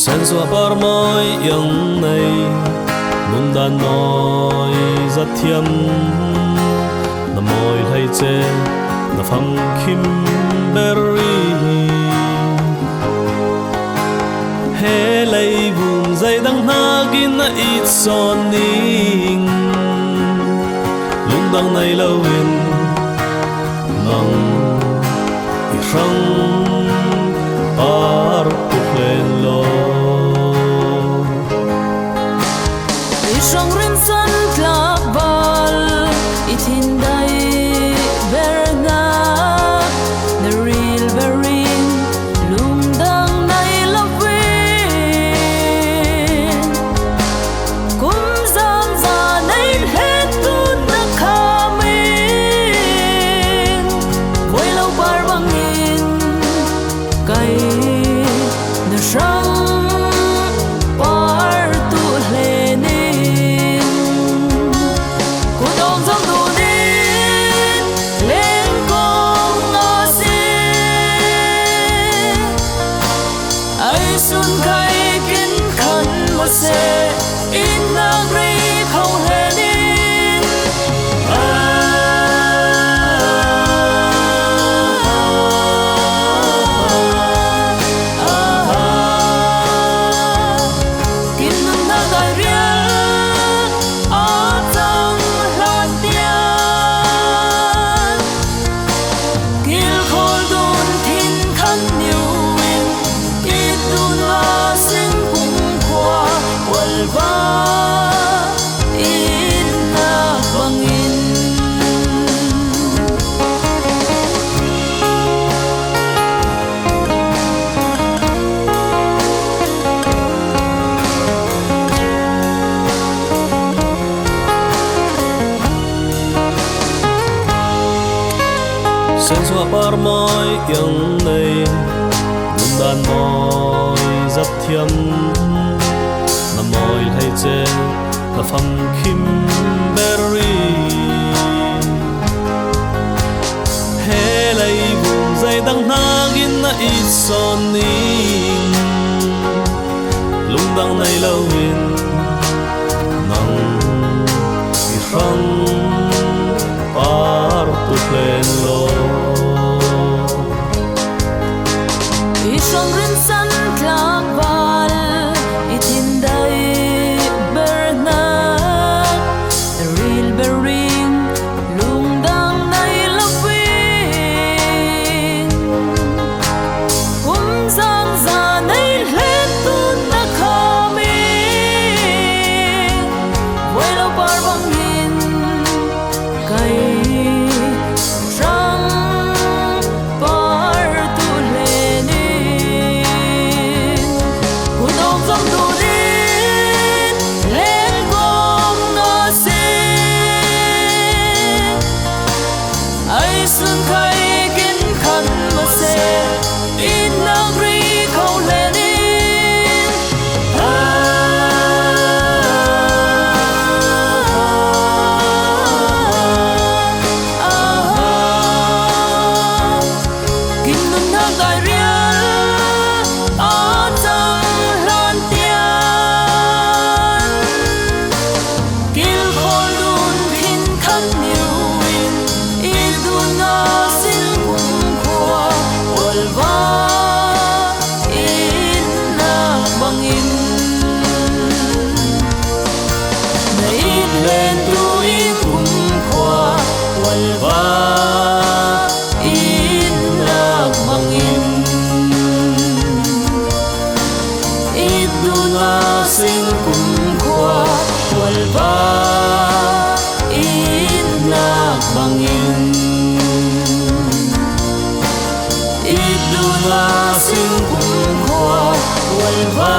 sen xua par mai yang nei mun dan noi za thiam na moi lai che na pham kim berry he lei bum zai dang na gin na it son ning lung dang nei lo win nang i rang par tu len lo i rang rin san tlak bal i thin dai berna the real berin lung dang nai lovin kum zam za nai het tu na khamin voi lo par bangin kai na rang par tu lenin ku dong zam du din len kong na se ai sun kai kin khan ma se in na ri khau lenin kim nun na gai ria a tang lan tia kil khol dun thin khan niu in i dun la sin kum kwa wal va in na bangin sen xua par mai yang nei mun dan noi za thiam na moi lai che na pham kim berry he lei bum zai dang na gin na it son ning lung dang nei lo win nang i rang par tu len lo i rang rin san tlak bal i thin dai berna the real berin lung dang nai lovin kum zam za nai het tu na khamin voi lo par bangin kai rang par tu lenin ku dong zam du din len kong na se ai sun khai kin khan ma se in nang ri khau lenin kim nun na gai ria a tang lan tia kil khol dun thin khan niu in i dun na sin kum kwa wal va in na bangin nei len tu i kum kwa wal va in na bangin i dun na sin kum kwa wal va in na bangin i dun na sin kum kwa wal va